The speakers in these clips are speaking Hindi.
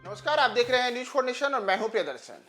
नमस्कार, आप देख रहे हैं न्यूज फॉर नेशन और मैं हूं प्रियदर्शन।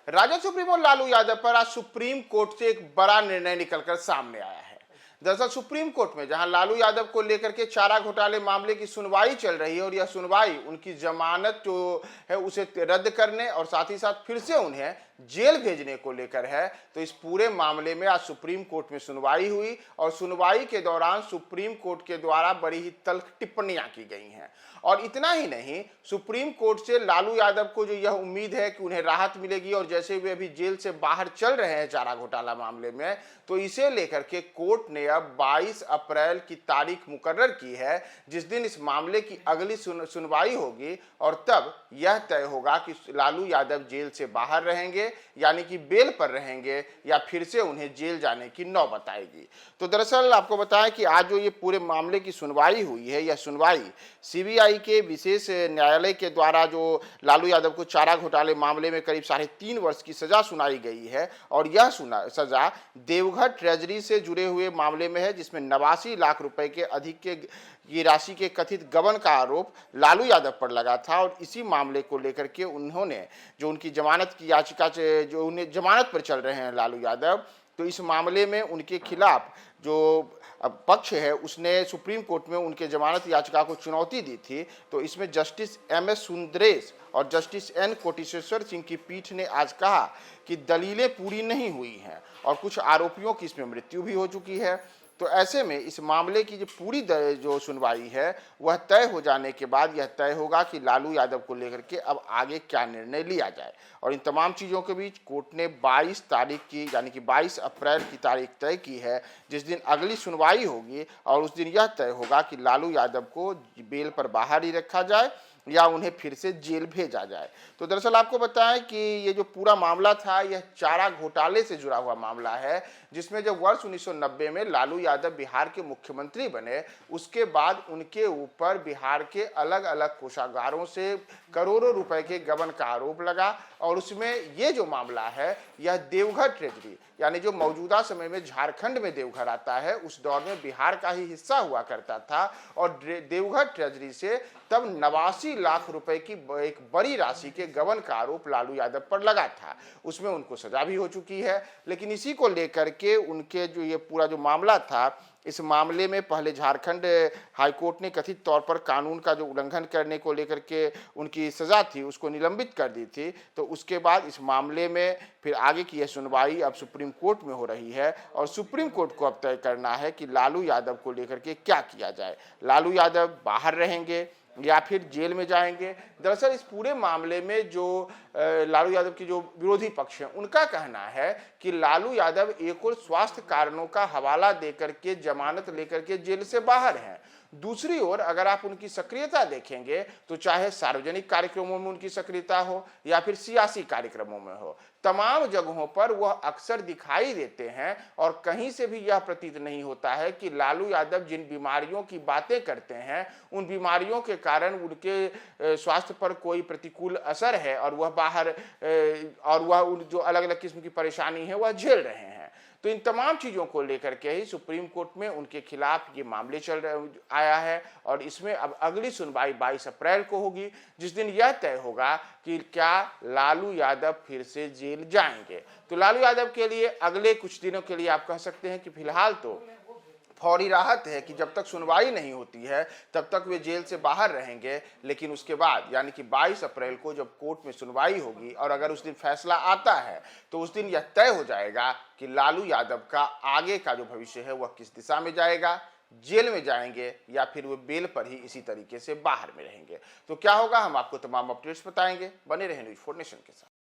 राजद सुप्रीमो लालू यादव पर आज सुप्रीम कोर्ट से एक बड़ा निर्णय निकलकर सामने आया है। दरअसल सुप्रीम कोर्ट में जहां लालू यादव को लेकर के चारा घोटाले मामले की सुनवाई चल रही है और यह सुनवाई उनकी जमानत जो है उसे रद्द करने और साथ ही साथ फिर से उन्हें जेल भेजने को लेकर है, तो इस पूरे मामले में आज सुप्रीम कोर्ट में सुनवाई हुई और सुनवाई के दौरान सुप्रीम कोर्ट के द्वारा बड़ी ही तल्ख टिप्पणियां की गई हैं। और इतना ही नहीं, सुप्रीम कोर्ट से लालू यादव को जो यह उम्मीद है कि उन्हें राहत मिलेगी और जैसे वे अभी जेल से बाहर चल रहे हैं चारा घोटाला मामले में, तो इसे लेकर के कोर्ट ने अब 22 अप्रैल की तारीख मुकर्रर की है जिस दिन इस मामले की अगली सुनवाई होगी और तब यह तय होगा कि लालू यादव जेल से बाहर रहेंगे यानी कि बेल पर रहेंगे या फिर से उन्हें जेल जाने की नौबत आएगी। तो दरअसल आपको बताएं कि आज जो ये पूरे मामले की सुनवाई हुई है, यह सुनवाई सीबीआई के विशेष न्यायालय के द्वारा जो लालू यादव को चारा घोटाले मामले में करीब 3.5 वर्ष की सजा सुनाई गई है और यह सजा देवघर ट्रेजरी से जुड़े हुए मामले में है जिसमें 89 लाख रुपए के अधिक के ये राशि के कथित गबन का आरोप लालू यादव पर लगा था। और इसी मामले को लेकर के उन्होंने जो उनकी जमानत की याचिका जो उन्हें जमानत पर चल रहे हैं लालू यादव, तो इस मामले में उनके खिलाफ जो पक्ष है उसने सुप्रीम कोर्ट में उनके जमानत याचिका को चुनौती दी थी। तो इसमें जस्टिस एम.एस. सुंदरेश और जस्टिस एन. कोटेश्वर सिंह की पीठ ने आज कहा कि दलीलें पूरी नहीं हुई हैं और कुछ आरोपियों की इसमें मृत्यु भी हो चुकी है। तो ऐसे में इस मामले की जो पूरी जो सुनवाई है वह तय हो जाने के बाद यह तय होगा कि लालू यादव को लेकर के अब आगे क्या निर्णय लिया जाए। और इन तमाम चीज़ों के बीच कोर्ट ने 22 तारीख की यानी कि 22 अप्रैल की तारीख तय की है जिस दिन अगली सुनवाई होगी और उस दिन यह तय होगा कि लालू यादव को बेल पर बाहर ही रखा जाए या उन्हें फिर से जेल भेजा जाए। तो दरअसल आपको बताएं कि ये जो पूरा मामला था यह चारा घोटाले से जुड़ा हुआ मामला है जिसमें जब वर्ष 1990 में लालू यादव बिहार के मुख्यमंत्री बने उसके बाद उनके ऊपर बिहार के अलग अलग कोषागारों से करोड़ों रुपए के गबन का आरोप लगा और उसमें ये जो मामला है यह देवघर ट्रेजरी यानी जो मौजूदा समय में झारखंड में देवघर आता है उस दौर में बिहार का ही हिस्सा हुआ करता था और देवघर ट्रेजरी से तब 89 लाख रुपए की एक बड़ी राशि के गबन का आरोप लालू यादव पर लगा था। उसमें उनको सजा भी हो चुकी है, लेकिन इसी को लेकर के उनके जो ये पूरा जो मामला था इस मामले में पहले झारखंड हाईकोर्ट ने कथित तौर पर कानून का जो उल्लंघन करने को लेकर के उनकी सजा थी उसको निलंबित कर दी थी। तो उसके बाद इस मामले में फिर आगे की यह सुनवाई अब सुप्रीम कोर्ट में हो रही है और सुप्रीम कोर्ट को अब तय करना है कि लालू यादव को लेकर के क्या किया जाए। लालू यादव बाहर रहेंगे या फिर जेल में जाएंगे। दरअसल इस पूरे मामले में जो लालू यादव की जो विरोधी पक्ष है उनका कहना है कि लालू यादव एक और स्वास्थ्य कारणों का हवाला देकर के जमानत लेकर के जेल से बाहर हैं। दूसरी ओर अगर आप उनकी सक्रियता देखेंगे तो चाहे सार्वजनिक कार्यक्रमों में उनकी सक्रियता हो या फिर सियासी कार्यक्रमों में हो, तमाम जगहों पर वह अक्सर दिखाई देते हैं और कहीं से भी यह प्रतीत नहीं होता है कि लालू यादव जिन बीमारियों की बातें करते हैं उन बीमारियों के कारण उनके स्वास्थ्य पर कोई प्रतिकूल असर है और वह बाहर और वह जो अलग अलग किस्म की परेशानी है वह झेल रहे हैं। तो इन तमाम चीज़ों को लेकर के ही सुप्रीम कोर्ट में उनके खिलाफ ये मामले आया है और इसमें अब अगली सुनवाई 22 अप्रैल को होगी जिस दिन यह तय होगा कि क्या लालू यादव फिर से जेल जाएंगे। तो लालू यादव के लिए अगले कुछ दिनों के लिए आप कह सकते हैं कि फिलहाल तो फौरी राहत है कि जब तक सुनवाई नहीं होती है तब तक वे जेल से बाहर रहेंगे, लेकिन उसके बाद यानी कि 22 अप्रैल को जब कोर्ट में सुनवाई होगी और अगर उस दिन फैसला आता है तो उस दिन यह तय हो जाएगा कि लालू यादव का आगे का जो भविष्य है वह किस दिशा में जाएगा, जेल में जाएंगे या फिर वे बेल पर ही इसी तरीके से बाहर में रहेंगे। तो क्या होगा हम आपको तमाम अपडेट्स बताएंगे। बने रहें न्यूज 4 नेशन के साथ।